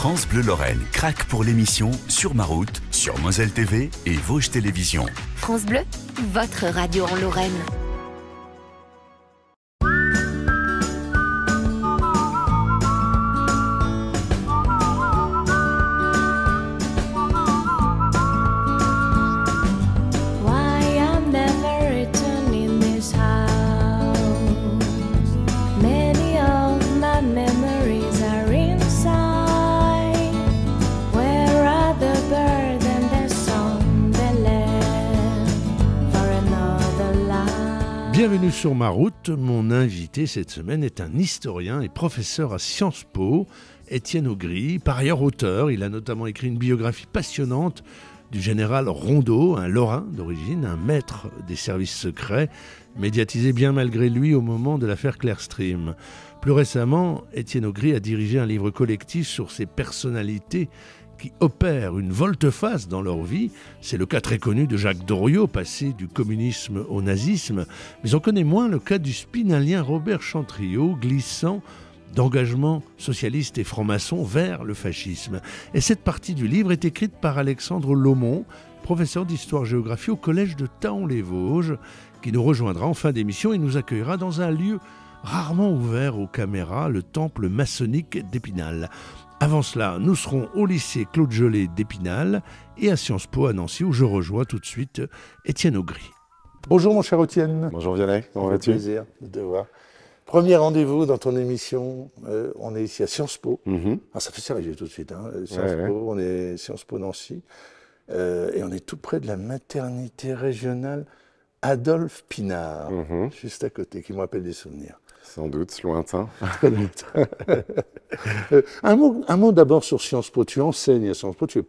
France Bleu Lorraine craque pour l'émission Sur ma route, sur Moselle TV et Vosges Télévisions. France Bleu, votre radio en Lorraine. Bienvenue sur ma route. Mon invité cette semaine est un historien et professeur à Sciences Po, Étienne Augry. Par ailleurs auteur, il a notamment écrit une biographie passionnante du général Rondeau, un Lorrain d'origine, un maître des services secrets, médiatisé bien malgré lui au moment de l'affaire Clearstream. Plus récemment, Étienne Augry a dirigé un livre collectif sur ces personnalités qui opèrent une volte-face dans leur vie. C'est le cas très connu de Jacques Doriot, passé du communisme au nazisme, mais on connaît moins le cas du spinalien Robert Chantriot, glissant d'engagement socialiste et franc-maçon vers le fascisme. Et cette partie du livre est écrite par Alexandre Lomont, professeur d'histoire-géographie au collège de Thaon-les-Vosges, qui nous rejoindra en fin d'émission et nous accueillera dans un lieu rarement ouvert aux caméras, le temple maçonnique d'Épinal. Avant cela, nous serons au lycée Claude Gelée d'Épinal et à Sciences Po à Nancy, où je rejoins tout de suite Étienne Augry. Bonjour mon cher Étienne. Bonjour Vianney, comment vas-tu ? Plaisir de te voir. Premier rendez-vous dans ton émission, on est ici à Sciences Po. Ça fait sérieux tout de suite, hein. Sciences Po, on est Sciences Po Nancy. Et on est tout près de la maternité régionale Adolphe Pinard, juste à côté, qui me rappelle des souvenirs. Sans doute, lointain. Un mot d'abord sur Sciences Po. Tu enseignes à Sciences Po. Tu es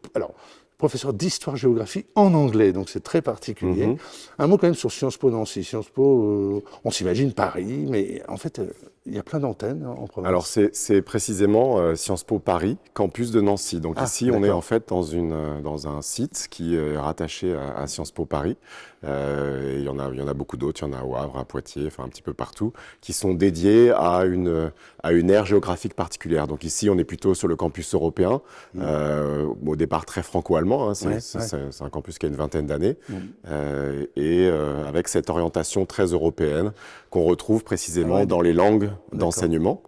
professeur d'histoire-géographie en anglais, donc c'est très particulier. Un mot quand même sur Sciences Po Nancy. Sciences Po, on s'imagine Paris, mais en fait, il y a plein d'antennes en province. Alors c'est précisément Sciences Po Paris, campus de Nancy. Donc ici, on est en fait dans un site qui est rattaché à Sciences Po Paris. Et il y en a beaucoup d'autres, il y en a au Havre, à Poitiers, enfin un petit peu partout, qui sont dédiés à une aire géographique particulière. Donc ici, on est plutôt sur le campus européen, au départ très franco-allemand, hein, c'est un campus qui a une vingtaine d'années, et avec cette orientation très européenne qu'on retrouve précisément dans les langues d'enseignement,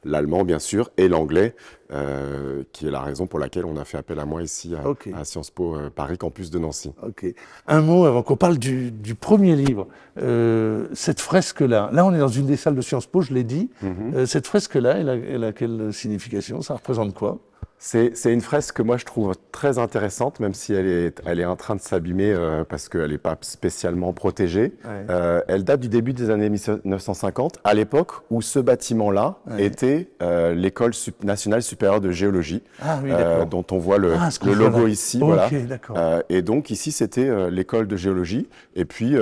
l'allemand bien sûr, et l'anglais, qui est la raison pour laquelle on a fait appel à moi ici à Sciences Po Paris, campus de Nancy. Un mot avant qu'on parle du premier livre. Cette fresque-là, là on est dans une des salles de Sciences Po, je l'ai dit. Cette fresque-là, elle a quelle signification? Ça représente quoi? C'est une fresque que moi je trouve très intéressante, même si elle est en train de s'abîmer parce qu'elle n'est pas spéciaalement protégée. Elle date du début des années 1950, à l'époque où ce bâtiment-là était l'École nationale supérieure de géologie, dont on voit le logo ici. Voilà. Et donc ici c'était l'école de géologie. Et puis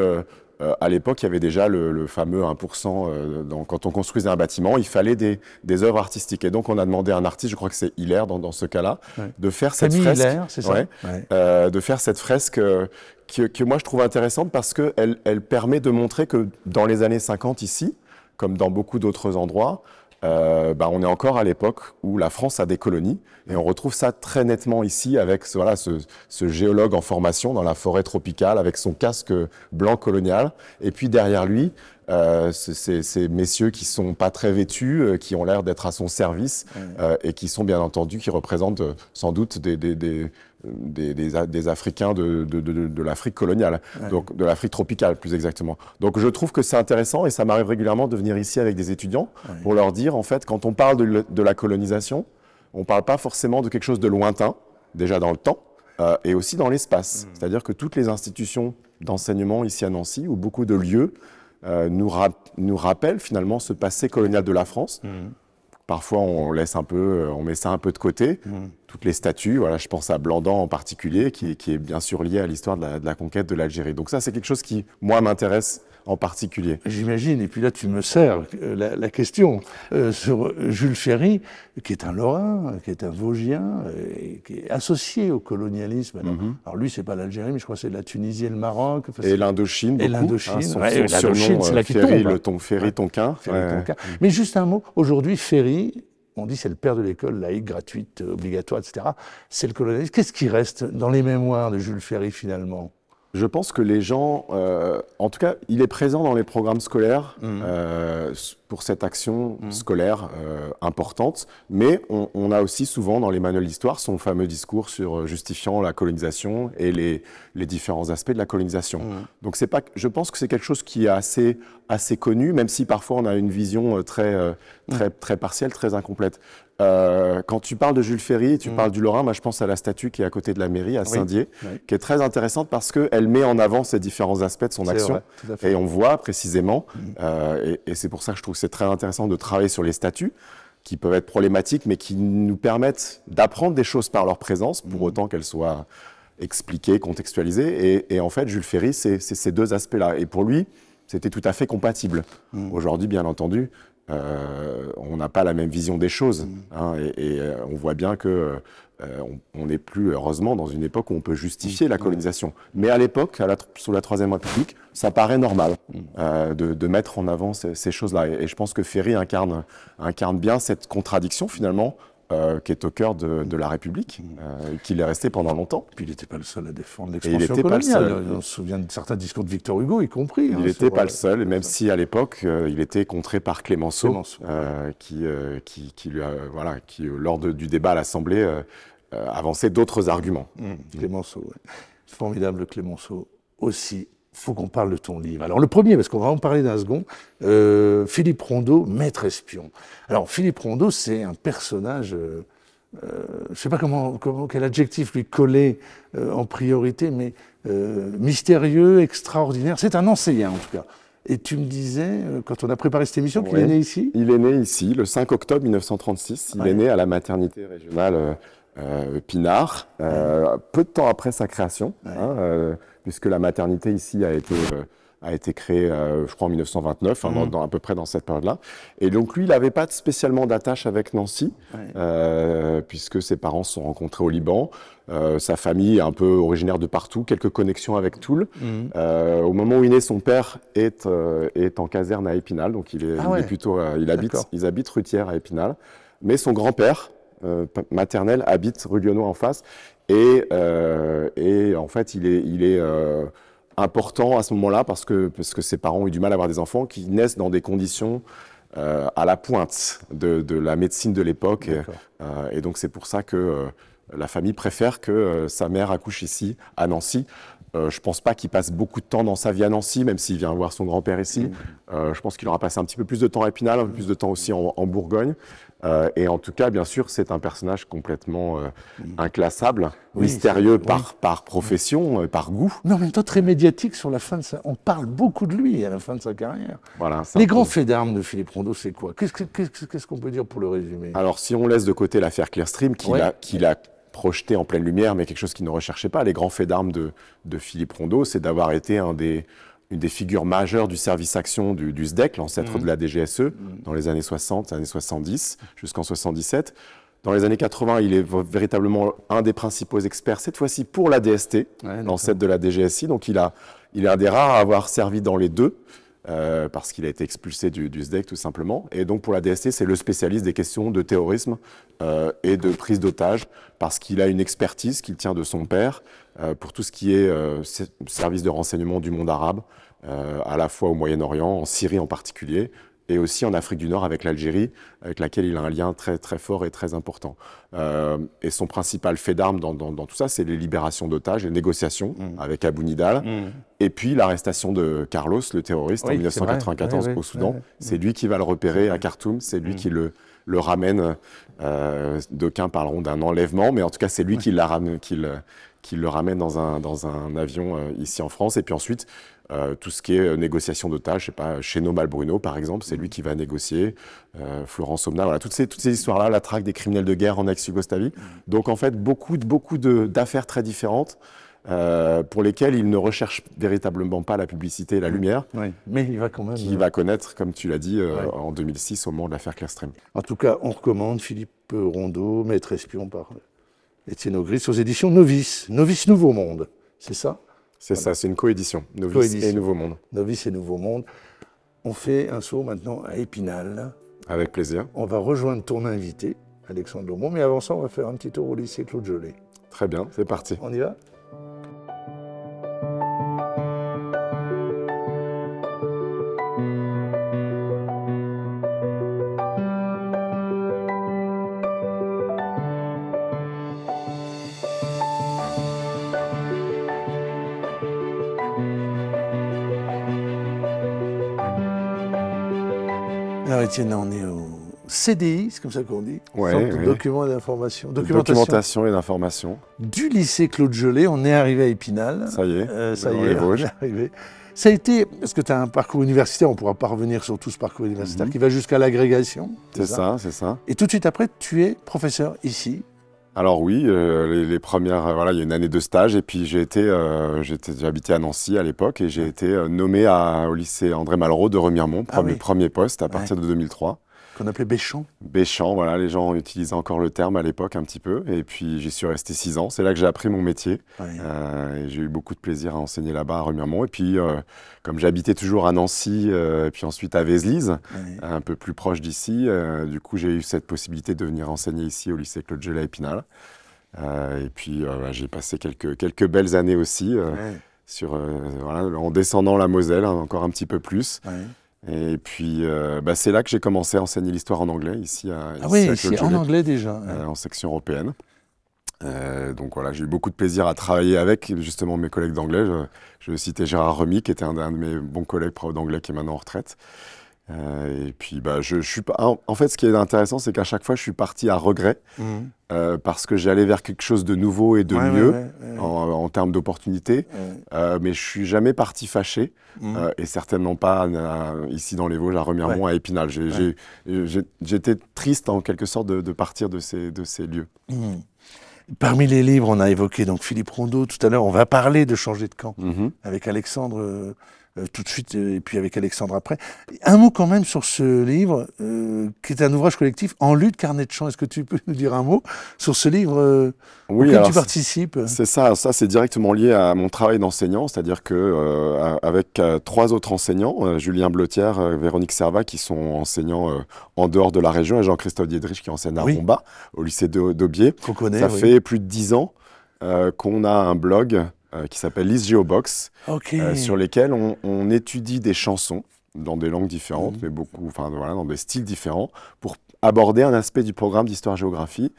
à l'époque, il y avait déjà le fameux 1%. Quand on construisait un bâtiment, il fallait des œuvres artistiques. Et donc, on a demandé à un artiste, je crois que c'est Hilaire dans ce cas-là, de faire cette fresque. Hilaire, c'est ça. De faire cette fresque que moi, je trouve intéressante parce qu'elle permet de montrer que dans les années 50 ici, comme dans beaucoup d'autres endroits, on est encore à l'époque où la France a des colonies et on retrouve ça très nettement ici avec ce géologue en formation dans la forêt tropicale avec son casque blanc colonial et puis derrière lui ces messieurs qui sont pas très vêtus, qui ont l'air d'être à son service et qui sont bien entendu qui représentent sans doute des Africains de l'Afrique coloniale, donc de l'Afrique tropicale plus exactement. Donc je trouve que c'est intéressant et ça m'arrive régulièrement de venir ici avec des étudiants pour leur dire en fait quand on parle de la colonisation, on ne parle pas forcément de quelque chose de lointain, déjà dans le temps et aussi dans l'espace. C'est-à-dire que toutes les institutions d'enseignement ici à Nancy ou beaucoup de lieux nous rappellent finalement ce passé colonial de la France. Parfois, on met ça un peu de côté. Toutes les statues, voilà, je pense à Blandan en particulier, qui est bien sûr lié à l'histoire de la conquête de l'Algérie. Donc ça, c'est quelque chose qui, moi, m'intéresse en particulier. J'imagine, et puis là tu me sers la question sur Jules Ferry, qui est un Lorrain, qui est un Vosgien, et qui est associé au colonialisme. Alors lui, c'est pas l'Algérie, mais je crois que c'est la Tunisie et le Maroc. Et l'Indochine, beaucoup. Et l'Indochine, l'Indochine, c'est là qui tombe. Ferry Tonquin. Mais juste un mot, aujourd'hui, Ferry on dit c'est le père de l'école laïque, gratuite, obligatoire, etc. C'est le colonialisme. Qu'est-ce qui reste dans les mémoires de Jules Ferry finalement? Je pense que les gens, en tout cas, il est présent dans les programmes scolaires pour cette action scolaire importante, mais on a aussi souvent dans les manuels d'histoire son fameux discours sur justifiant la colonisation et les différents aspects de la colonisation. Donc c'est pas, je pense que c'est quelque chose qui est assez connu, même si parfois on a une vision très partielle, très incomplète. Quand tu parles de Jules Ferry, tu parles du Lorrain, moi je pense à la statue qui est à côté de la mairie, à Saint-Dié, qui est très intéressante parce qu'elle met en avant ces différents aspects de son action. Vrai, et on voit précisément, et c'est pour ça que je trouve que c'est très intéressant de travailler sur les statues, qui peuvent être problématiques, mais qui nous permettent d'apprendre des choses par leur présence, pour autant qu'elles soient expliquées, contextualisées. Et en fait, Jules Ferry, c'est ces deux aspects-là. Et pour lui, c'était tout à fait compatible. Aujourd'hui, bien entendu, on n'a pas la même vision des choses, hein, et on voit bien que on n'est plus, heureusement, dans une époque où on peut justifier la colonisation. Mais à l'époque, sous la Troisième République, ça paraît normal de mettre en avant ces choses-là. Et je pense que Ferry incarne bien cette contradiction, finalement, qui est au cœur de la République, qu'il est resté pendant longtemps. Et puis il n'était pas le seul à défendre l'expansion coloniale. On se souvient de certains discours de Victor Hugo, y compris. Il n'était pas le seul, et même si à l'époque, il était contré par Clémenceau, qui lors du débat à l'Assemblée, avançait d'autres arguments. Clémenceau, formidable Clémenceau aussi. Il faut qu'on parle de ton livre. Alors le premier, parce qu'on va en parler d'un second, Philippe Rondeau, maître espion. Alors Philippe Rondeau, c'est un personnage, je ne sais pas quel adjectif lui coller en priorité, mais mystérieux, extraordinaire. C'est un enseignant en tout cas. Et tu me disais, quand on a préparé cette émission, qu'il est né ici? Il est né ici, le 5 octobre 1936. Il est né à la maternité régionale Pinard, peu de temps après sa création, puisque la maternité ici a été créée, je crois, en 1929, à peu près dans cette période-là. Et donc lui, il n'avait pas spécialement d'attache avec Nancy, puisque ses parents se sont rencontrés au Liban. Sa famille est un peu originaire de partout, quelques connexions avec Toul. Au moment où il est né, son père est en caserne à Épinal, donc ils habitent Rutière à Épinal. Mais son grand-père maternel habite rue Lionneau en face, et en fait il est important à ce moment-là parce que ses parents ont eu du mal à avoir des enfants qui naissent dans des conditions à la pointe de la médecine de l'époque, et donc c'est pour ça que la famille préfère que sa mère accouche ici à Nancy. Je pense pas qu'il passe beaucoup de temps dans sa vie à Nancy, même s'il vient voir son grand-père ici. Je pense qu'il aura passé un petit peu plus de temps à Épinal, un peu plus de temps aussi en Bourgogne. Et en tout cas, bien sûr, c'est un personnage complètement inclassable, mystérieux par profession, par goût. Mais en même temps très médiatique sur la fin de sa... On parle beaucoup de lui à la fin de sa carrière. Voilà, les grands faits d'armes de Philippe Rondeau, c'est quoi? Qu'est-ce qu'on peut dire pour le résumer? Alors, si on laisse de côté l'affaire Clearstream, qu'il a projeté en pleine lumière, mais quelque chose qu'il ne recherchait pas, les grands faits d'armes de Philippe Rondeau, c'est d'avoir été une des figures majeures du service action du SDEC, l'ancêtre de la DGSE, dans les années 60, années 70, jusqu'en 77. Dans les années 80, il est véritablement un des principaux experts, cette fois-ci pour la DST, l'ancêtre de la DGSI. Donc il est un des rares à avoir servi dans les deux, parce qu'il a été expulsé du SDEC tout simplement. Et donc pour la DST, c'est le spécialiste des questions de terrorisme et de prise d'otages, parce qu'il a une expertise qu'il tient de son père pour tout ce qui est service de renseignement du monde arabe, à la fois au Moyen-Orient, en Syrie en particulier, et aussi en Afrique du Nord avec l'Algérie, avec laquelle il a un lien très, très fort et très important. Et son principal fait d'armes dans tout ça, c'est les libérations d'otages, les négociations avec Abou Nidal, et puis l'arrestation de Carlos, le terroriste, en 1994 au Soudan. C'est lui qui va le repérer à Khartoum, c'est lui qui le ramène. D'aucuns parleront d'un enlèvement, mais en tout cas, c'est lui qui le ramène dans un avion ici en France. Et puis ensuite, tout ce qui est négociation d'otages, je sais pas, Cheno Malbruno par exemple, c'est lui qui va négocier, Florence Omna, voilà, toutes ces histoires-là, la traque des criminels de guerre en ex-Yougoslavie. Donc en fait, beaucoup d'affaires très différentes pour lesquelles il ne recherche véritablement pas la publicité et la lumière, mais il va quand même... Qu'il va connaître, comme tu l'as dit, en 2006 au moment de l'affaire Clearstream. En tout cas, on recommande Philippe Rondeau, maître espion par Étienne Augris, aux éditions Novice. Novice Nouveau Monde, c'est ça? C'est ça, c'est une coédition, Novice et Nouveau Monde. Novice et Nouveau Monde. On fait un saut maintenant à Épinal, Avec plaisir. On va rejoindre ton invité, Alexandre Lomont, mais avant ça, on va faire un petit tour au lycée Claude Gelée. Très bien, c'est parti. On y va ? Alors Étienne, on est au CDI, c'est comme ça qu'on dit, document d'information, documentation et d'information du lycée Claude Gelée. On est arrivé à Épinal. Ça y est, ça y est, on est arrivé. Ça a été, parce que tu as un parcours universitaire, on ne pourra pas revenir sur tout ce parcours universitaire qui va jusqu'à l'agrégation. C'est ça. Et tout de suite après, tu es professeur ici. Alors oui, les premières, voilà, il y a une année de stage et puis j'habitais à Nancy à l'époque et j'ai été nommé au lycée André Malraux de Remiremont, premier poste à partir de 2003. Qu'on appelait Béchamp. Béchamp, voilà, les gens utilisaient encore le terme à l'époque un petit peu. Et puis j'y suis resté 6 ans. C'est là que j'ai appris mon métier. Et j'ai eu beaucoup de plaisir à enseigner là-bas à Remiremont. Et puis comme j'habitais toujours à Nancy, et puis ensuite à Vézelise, un peu plus proche d'ici, du coup j'ai eu cette possibilité de venir enseigner ici au lycée Claude Gelée à Épinal. Et puis j'ai passé quelques belles années aussi en descendant la Moselle, encore un petit peu plus. Et puis, c'est là que j'ai commencé à enseigner l'histoire en anglais, ici à ici en anglais déjà. En section européenne. Donc voilà, j'ai eu beaucoup de plaisir à travailler avec justement mes collègues d'anglais. Je vais citer Gérard Remy, qui était un de mes bons collègues prof d'anglais, qui est maintenant en retraite. Et puis, je suis pas. En fait, ce qui est intéressant, c'est qu'à chaque fois, je suis parti à regret parce que j'allais vers quelque chose de nouveau et de mieux en termes d'opportunités. Mais je suis jamais parti fâché et certainement pas ici dans les Vosges, à Remiremont, à Épinal. J'étais triste en quelque sorte de partir de ces lieux. Parmi les livres, on a évoqué donc Philippe Rondeau tout à l'heure. On va parler de Changer de camp avec Alexandre. Tout de suite, et puis avec Alexandre après. Un mot quand même sur ce livre, qui est un ouvrage collectif en lutte, carnet de chant. Est-ce que tu peux nous dire un mot sur ce livre auquel tu participes ? C'est ça c'est directement lié à mon travail d'enseignant, c'est-à-dire que avec 3 autres enseignants, Julien Blotière, Véronique Servat, qui sont enseignants en dehors de la région, et Jean-Christophe Diedrich, qui enseigne à Romba, au lycée d'Aubier. Ça fait plus de 10 ans qu'on a un blog qui s'appelle Lise Geobox, sur lesquels on étudie des chansons dans des langues différentes, mais dans des styles différents, pour aborder un aspect du programme d'histoire-géographie.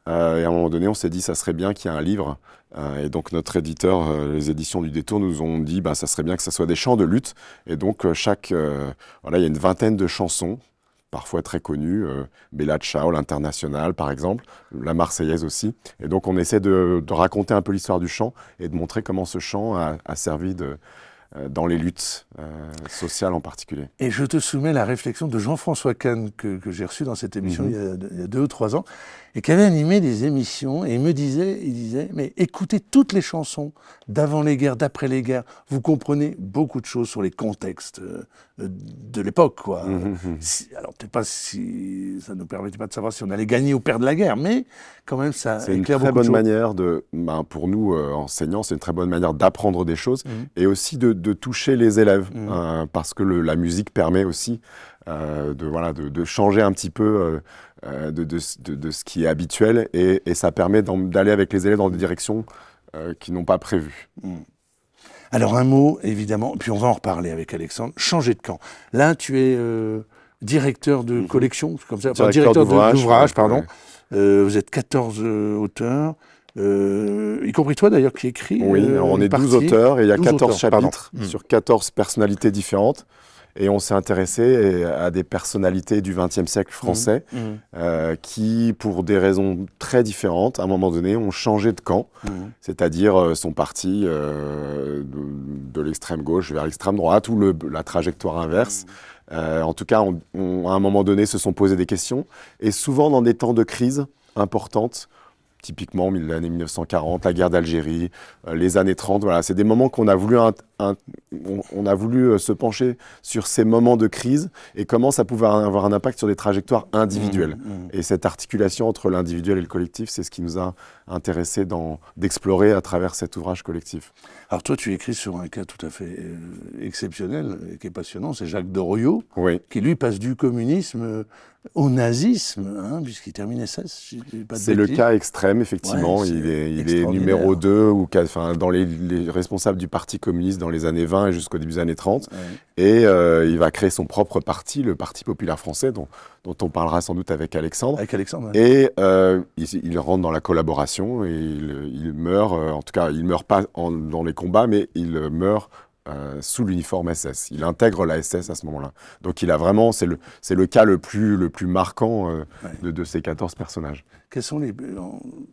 Et à un moment donné, on s'est dit, ça serait bien qu'il y ait un livre. Et donc notre éditeur, les éditions du Détour, nous ont dit, ça serait bien que ça soit des chants de lutte. Et donc il y a une 20aine de chansons, parfois très connues, Bella Ciao, l'Internationale par exemple, la Marseillaise aussi. Et donc on essaie de raconter un peu l'histoire du chant et de montrer comment ce chant a servi dans les luttes sociales en particulier. Et je te soumets la réflexion de Jean-François Kahn que j'ai reçu dans cette émission il y a 2 ou 3 ans, et qui avait animé des émissions, et il disait, mais écoutez toutes les chansons d'avant les guerres, d'après les guerres, vous comprenez beaucoup de choses sur les contextes de l'époque, quoi. Alors peut-être pas si ça ne nous permettait pas de savoir si on allait gagner ou perdre la guerre, mais quand même ça éclaire beaucoup de choses. C'est une très bonne manière pour nous enseignants, c'est une très bonne manière d'apprendre des choses et aussi de toucher les élèves, parce que la musique permet aussi de changer un petit peu de ce qui est habituel et ça permet d'aller avec les élèves dans des directions qu'ils n'ont pas prévues. Alors un mot, évidemment, puis on va en reparler avec Alexandre, Changer de camp. Là, tu es directeur de collection, comme ça, directeur d'ouvrage, pardon. Vous êtes 14 auteurs, y compris toi d'ailleurs qui écris. Oui, on est 12 auteurs et il y a 14 chapitres sur 14 personnalités différentes. Et on s'est intéressé à des personnalités du XXe siècle français qui, pour des raisons très différentes, à un moment donné, ont changé de camp, c'est-à-dire sont partis de l'extrême gauche vers l'extrême droite ou la trajectoire inverse. En tout cas, à un moment donné, se sont posés des questions, et souvent dans des temps de crise importantes, typiquement l'année 1940, la guerre d'Algérie, les années 30, voilà, c'est des moments qu'on a voulu on a voulu se pencher sur ces moments de crise et comment ça pouvait avoir un impact sur des trajectoires individuelles. Et cette articulation entre l'individuel et le collectif, c'est ce qui nous a intéressé d'explorer à travers cet ouvrage collectif. Alors toi, tu écris sur un cas tout à fait exceptionnel et qui est passionnant, c'est Jacques Doriot, qui lui passe du communisme au nazisme, hein, puisqu'il termine SS. C'est le cas extrême, effectivement. Il est numéro 2 dans les responsables du Parti communiste dans les années 20 et jusqu'au début des années 30. Et il va créer son propre parti, le Parti populaire français, dont on parlera sans doute avec Alexandre. Et il rentre dans la collaboration et il meurt, en tout cas, il ne meurt pas dans les combats, mais il meurt sous l'uniforme SS. Il intègre la SS à ce moment-là. Donc il a vraiment, c'est le cas le plus marquant de ces 14 personnages. Quelles sont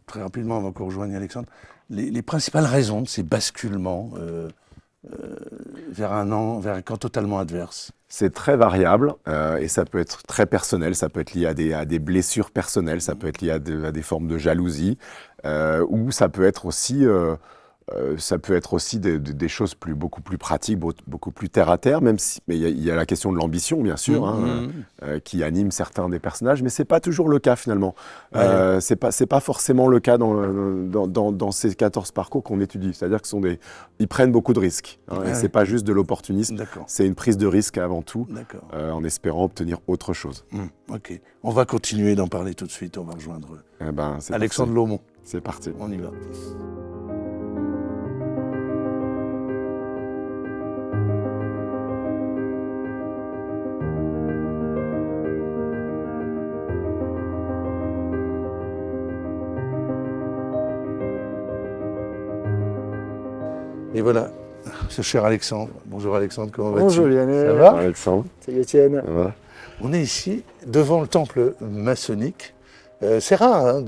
très rapidement avant qu'on rejoigne Alexandre, les principales raisons de ces basculements vers un camp totalement adverse? C'est très variable et ça peut être très personnel, ça peut être lié à des blessures personnelles, ça peut être lié à des formes de jalousie, ou ça peut être aussi des choses beaucoup plus pratiques, beaucoup plus terre à terre, mais il y a la question de l'ambition, bien sûr, qui anime certains des personnages, mais c'est pas toujours le cas finalement. C'est pas forcément le cas dans ces 14 parcours qu'on étudie. C'est-à-dire ils prennent beaucoup de risques. Et c'est pas juste de l'opportunisme, c'est une prise de risque avant tout, en espérant obtenir autre chose. Ok, on va continuer d'en parler tout de suite. On va rejoindre Alexandre Lomont. C'est parti. On y va. Et voilà, ce cher Alexandre. Bonjour Alexandre, comment vas-tu? Bonjour Lionel. Ça va Alexandre. Salut Étienne. On est ici devant le temple maçonnique. C'est rare, hein,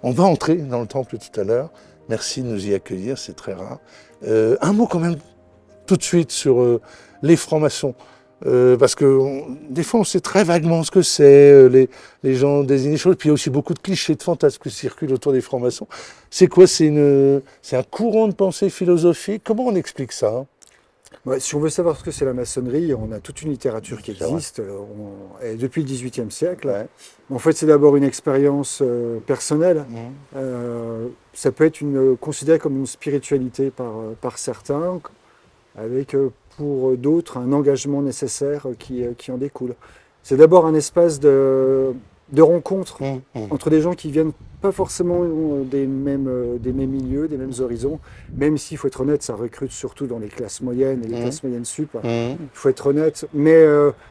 on va entrer dans le temple tout à l'heure. Merci de nous y accueillir, c'est très rare. Un mot quand même tout de suite sur les francs-maçons. Parce que des fois on sait très vaguement ce que c'est, les gens désignent des choses, puis il y a aussi beaucoup de clichés, de fantasmes qui circulent autour des francs-maçons. C'est quoi? C'est un courant de pensée philosophique? Comment on explique ça? Si on veut savoir ce que c'est la maçonnerie, on a toute une littérature qui existe depuis le XVIIIe siècle. En fait, c'est d'abord une expérience personnelle. Ça peut être considéré comme une spiritualité par certains, avec pour d'autres un engagement nécessaire qui en découle. C'est d'abord un espace de rencontre entre des gens qui viennent pas forcément des mêmes milieux, des mêmes horizons, même s'il faut être honnête, ça recrute surtout dans les classes moyennes et les classes moyennes sup. Il faut être honnête, mais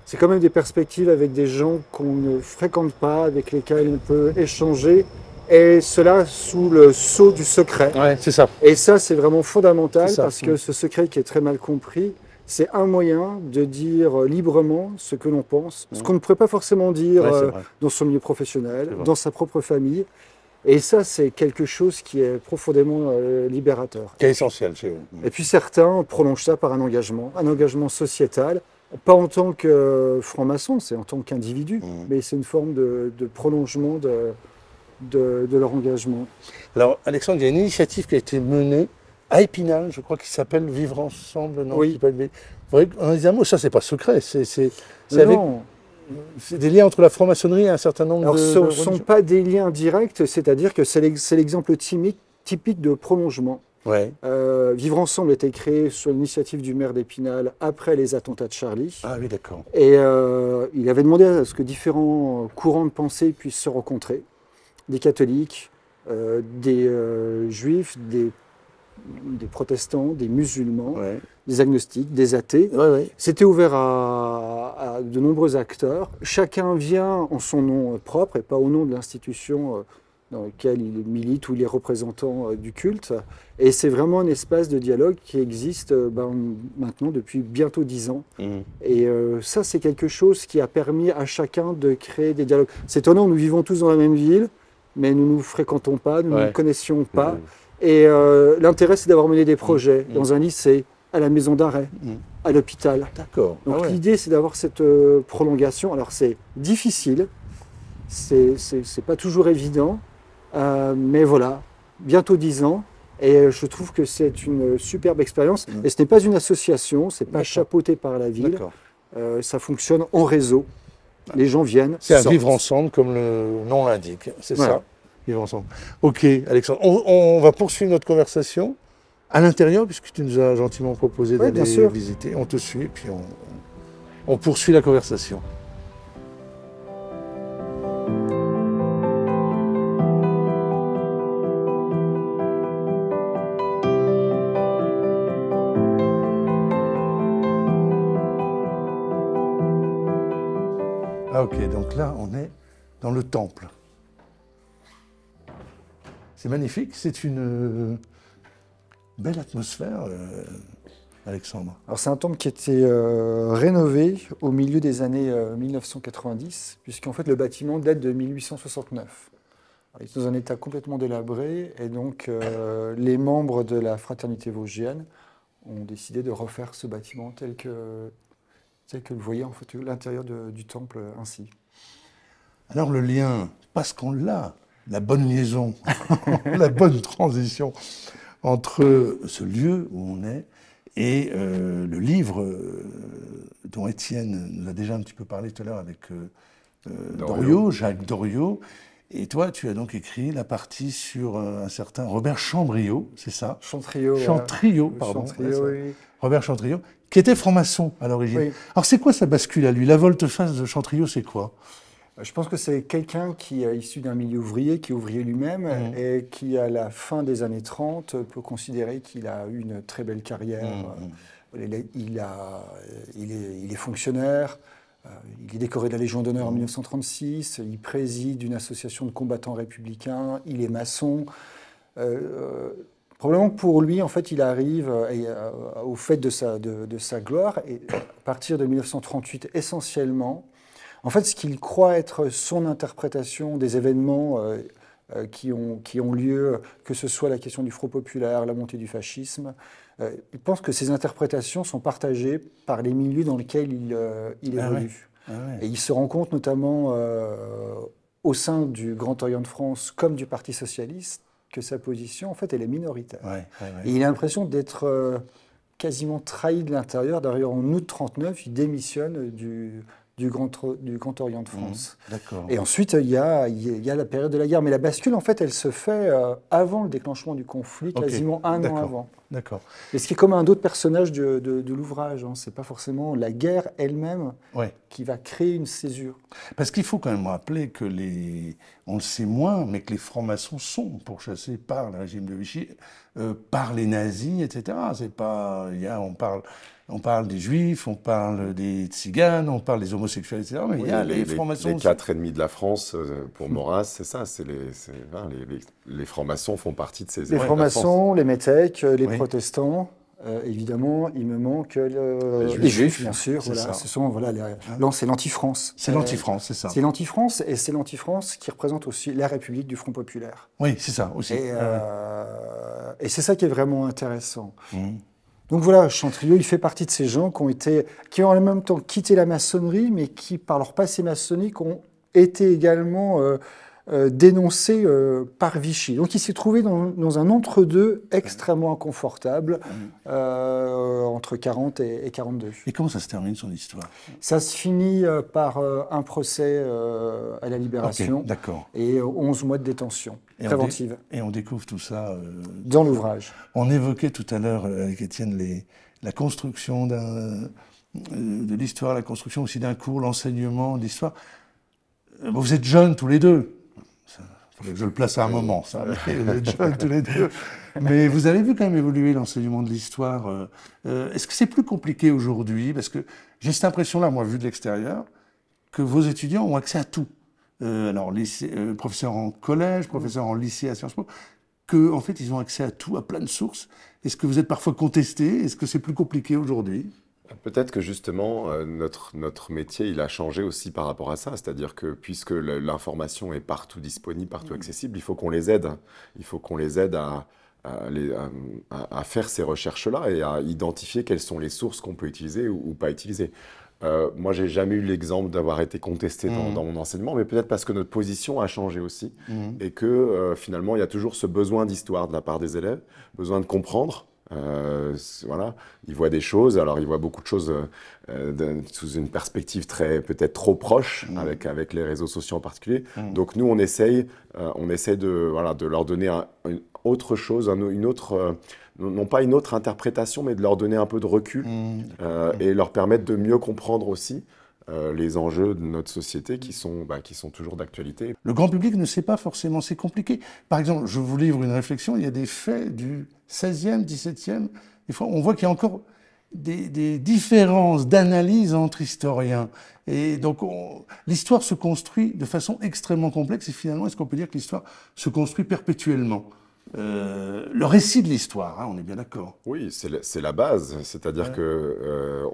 c'est quand même des perspectives avec des gens qu'on ne fréquente pas, avec lesquels on peut échanger, et cela sous le sceau du secret. C'est ça. Et ça, c'est vraiment fondamental, parce que ce secret qui est très mal compris, c'est un moyen de dire librement ce que l'on pense, ce qu'on ne pourrait pas forcément dire dans son milieu professionnel, dans sa propre famille. Et ça, c'est quelque chose qui est profondément libérateur. Qui est essentiel chez vous. Et puis certains prolongent ça par un engagement sociétal, pas en tant que franc-maçon, c'est en tant qu'individu, mais c'est une forme de prolongement de leur engagement. Alors, Alexandre, il y a une initiative qui a été menée à Épinal, je crois, qui s'appelle Vivre Ensemble, non? Oui. On dit un mot, ça, c'est pas secret, c'est des liens entre la franc-maçonnerie et un certain nombre Alors, de... ce ne sont pas des liens directs, c'est-à-dire que c'est l'exemple typique de prolongement. Vivre Ensemble a été créé sur l'initiative du maire d'Épinal après les attentats de Charlie. Ah oui, d'accord. Et il avait demandé à ce que différents courants de pensée puissent se rencontrer. Des catholiques, des juifs, des protestants, des musulmans, des agnostiques, des athées. C'était ouvert à de nombreux acteurs. Chacun vient en son nom propre et pas au nom de l'institution dans laquelle il milite ou il est représentant du culte. Et c'est vraiment un espace de dialogue qui existe maintenant depuis bientôt 10 ans. Et ça, c'est quelque chose qui a permis à chacun de créer des dialogues. C'est étonnant, nous vivons tous dans la même ville, mais nous ne nous fréquentons pas, nous ne nous connaissions pas. Et l'intérêt, c'est d'avoir mené des projets dans un lycée, à la maison d'arrêt, à l'hôpital. D'accord. Donc l'idée, c'est d'avoir cette prolongation. Alors c'est difficile, c'est pas toujours évident, mais voilà, bientôt 10 ans, Et je trouve que c'est une superbe expérience. Et ce n'est pas une association, c'est pas chapeauté par la ville. Ça fonctionne en réseau. Les gens viennent. C'est à sortent. vivre ensemble, comme le nom l'indique. C'est ça, vivre ensemble. Ok, Alexandre. On va poursuivre notre conversation à l'intérieur, puisque tu nous as gentiment proposé d'aller visiter. On te suit, et puis on poursuit la conversation. Ah ok, donc là on est dans le temple. C'est magnifique, c'est une belle atmosphère, Alexandre. Alors c'est un temple qui a été rénové au milieu des années 1990, puisqu'en fait le bâtiment date de 1869. Alors, il est dans un état complètement délabré, et donc les membres de la fraternité vosgienne ont décidé de refaire ce bâtiment tel que vous voyez en fait l'intérieur du temple ainsi. Alors le lien, parce qu'on l'a, la bonne liaison, la bonne transition entre ce lieu où on est et le livre dont Étienne nous a déjà un petit peu parlé tout à l'heure avec Doriot, Jacques Doriot. Et toi, tu as donc écrit la partie sur un certain Robert Chambriot, c'est ça? Chantriot, pardon. Oui. Robert Chantriot, qui était franc-maçon à l'origine. Oui. Alors c'est quoi sa bascule à lui? La volte-face de Chantriot, c'est quoi? Je pense que c'est quelqu'un qui est issu d'un milieu ouvrier, qui est ouvrier lui-même, et qui, à la fin des années 30, peut considérer qu'il a eu une très belle carrière. Il est fonctionnaire, il est décoré de la Légion d'honneur en 1936, il préside une association de combattants républicains, il est maçon. Probablement que pour lui, en fait, il arrive au fait de sa gloire, et à partir de 1938 essentiellement. En fait, ce qu'il croit être son interprétation des événements qui ont lieu, que ce soit la question du Front populaire, la montée du fascisme, il pense que ces interprétations sont partagées par les milieux dans lesquels il évolue. Et il se rend compte notamment au sein du Grand Orient de France comme du Parti socialiste que sa position, en fait, elle est minoritaire. Et il a l'impression d'être quasiment trahi de l'intérieur. D'ailleurs, en août 1939, il démissionne du Grand Orient de France. Et ensuite, il y a la période de la guerre. Mais la bascule, en fait, elle se fait avant le déclenchement du conflit, quasiment un an avant. Et ce qui est comme un autre personnage de l'ouvrage. Hein. Ce n'est pas forcément la guerre elle-même qui va créer une césure. Parce qu'il faut quand même rappeler que on le sait moins, mais que les francs-maçons sont pourchassés par le régime de Vichy, par les nazis, etc. C'est pas, on parle des juifs, on parle des tziganes, on parle des homosexuels, etc. Mais il y a les francs-maçons. Les 4,5 de la France, pour Maurras, c'est ça. Les francs-maçons font partie de ces Les francs-maçons, les métèques, les protestants. Évidemment, il me manque les juifs, bien sûr. Voilà, ce sont c'est l'anti-France. C'est l'anti-France, c'est ça. C'est l'anti-France, et c'est l'anti-France qui représente aussi la République du Front populaire. Oui, c'est ça aussi. Et c'est ça qui est vraiment intéressant. Donc voilà, Chantriot, il fait partie de ces gens qui ont en même temps quitté la maçonnerie, mais qui, par leur passé maçonnique, ont été également dénoncés par Vichy. Donc il s'est trouvé dans un entre-deux extrêmement inconfortable, entre 40 et 42. Et comment ça se termine, son histoire? Ça se finit par un procès à la Libération et 11 mois de détention préventive. Et on découvre tout ça dans l'ouvrage. On évoquait tout à l'heure avec Étienne la construction de l'histoire, la construction aussi d'un cours, l'enseignement de l'histoire. Vous êtes jeunes tous les deux. Il faudrait que je le place à un moment, ça. Vous êtes jeunes tous les deux. Mais vous avez vu quand même évoluer l'enseignement de l'histoire. Est-ce que c'est plus compliqué aujourd'hui? Parce que j'ai cette impression-là, moi, vu de l'extérieur, que vos étudiants ont accès à tout. Alors, professeurs en collège, professeurs en lycée à Sciences Po, qu'en fait, ils ont accès à tout, à plein de sources. Est-ce que vous êtes parfois contesté? Est-ce que c'est plus compliqué aujourd'hui? Peut-être que justement, notre métier, il a changé aussi par rapport à ça. C'est-à-dire que puisque l'information est partout disponible, partout accessible, il faut qu'on les aide. Il faut qu'on les aide à faire ces recherches-là et à identifier quelles sont les sources qu'on peut utiliser ou pas utiliser. Moi, j'ai jamais eu l'exemple d'avoir été contesté dans mon enseignement, mais peut-être parce que notre position a changé aussi et que finalement, il y a toujours ce besoin d'histoire de la part des élèves, besoin de comprendre. Voilà, ils voient des choses, alors ils voient beaucoup de choses sous une perspective peut-être trop proche avec les réseaux sociaux en particulier. Donc nous, on essaye de leur donner une autre chose, une autre, non pas une autre interprétation, mais de leur donner un peu de recul et leur permettre de mieux comprendre aussi les enjeux de notre société qui sont toujours d'actualité. Le grand public ne sait pas forcément, c'est compliqué. Par exemple, je vous livre une réflexion, il y a des faits du 16e, 17e, des fois on voit qu'il y a encore des différences d'analyse entre historiens. Et donc l'histoire se construit de façon extrêmement complexe et finalement, est-ce qu'on peut dire que l'histoire se construit perpétuellement ? Le récit de l'histoire, hein, on est bien d'accord. Oui, c'est la base, c'est-à-dire que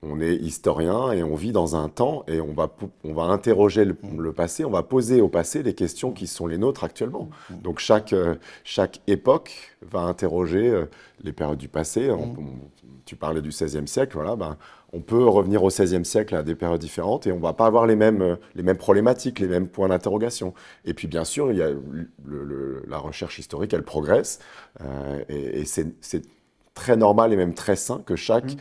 on est historien et on vit dans un temps et on va interroger le passé, on va poser au passé les questions qui sont les nôtres actuellement. Donc chaque époque va interroger les périodes du passé. Tu parlais du XVIe siècle, voilà, on peut revenir au XVIe siècle à des périodes différentes et on ne va pas avoir les mêmes problématiques, les mêmes points d'interrogation. Et puis bien sûr, il y a la recherche historique, elle progresse et c'est très normal et même très sain que chaque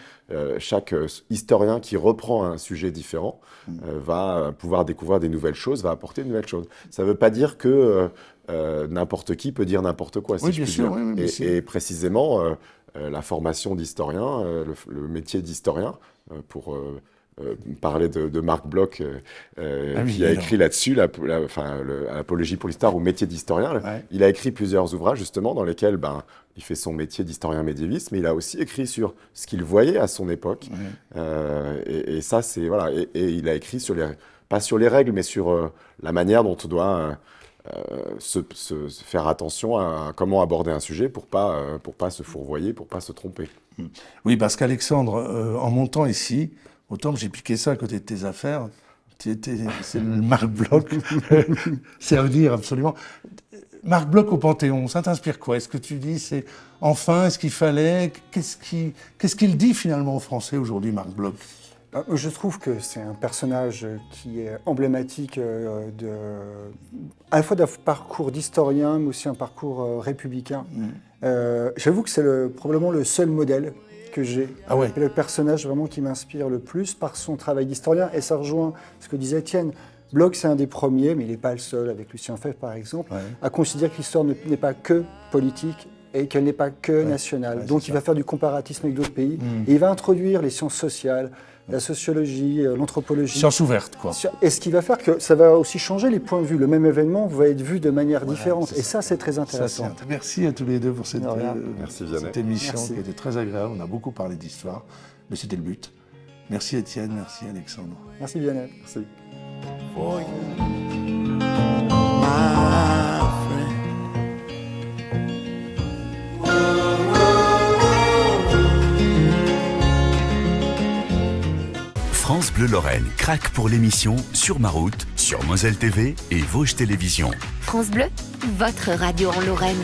historien qui reprend un sujet différent va pouvoir découvrir des nouvelles choses, va apporter de nouvelles choses. Ça ne veut pas dire que n'importe qui peut dire n'importe quoi, si je puis dire. Et précisément, la formation d'historien, le métier d'historien, pour parler de Marc Bloch, qui a écrit là-dessus, l'apologie pour l'histoire ou métier d'historien. Il a écrit plusieurs ouvrages, justement, dans lesquels il fait son métier d'historien médiéviste, mais il a aussi écrit sur ce qu'il voyait à son époque. Et ça, c'est... Voilà. Et il a écrit pas sur les règles, mais sur la manière dont on doit se faire attention à comment aborder un sujet pour pas se fourvoyer, pour pas se tromper. Oui, parce qu'Alexandre, en montant ici, autant que j'ai piqué ça à côté de tes affaires, c'est le Marc Bloch, c'est à dire absolument. Marc Bloch au Panthéon, ça t'inspire quoi? Est-ce que tu dis c'est enfin, est-ce qu'il fallait, qu'est-ce qu'il dit finalement aux Français aujourd'hui, Marc Bloch? Je trouve que c'est un personnage qui est emblématique à la fois d'un parcours d'historien, mais aussi un parcours républicain. J'avoue que c'est probablement le seul modèle que j'ai. Ah ouais. Le personnage vraiment qui m'inspire le plus par son travail d'historien, et ça rejoint ce que disait Étienne. Bloch, c'est un des premiers, mais il n'est pas le seul, avec Lucien Febvre par exemple, à considérer que l'histoire n'est pas que politique et qu'elle n'est pas que nationale. Donc il va faire du comparatisme avec d'autres pays, et il va introduire les sciences sociales, la sociologie, l'anthropologie. Science ouverte, quoi. Et ce qui va faire que ça va aussi changer les points de vue. Le même événement va être vu de manière différente. Et ça, c'est très intéressant. Merci à tous les deux pour cette émission qui était très agréable. On a beaucoup parlé d'histoire, mais c'était le but. Merci Étienne, merci Alexandre. Merci Lionel. Merci. France Bleu Lorraine craque pour l'émission Sur ma route, sur Moselle TV et Vosges Télévisions. France Bleu, votre radio en Lorraine.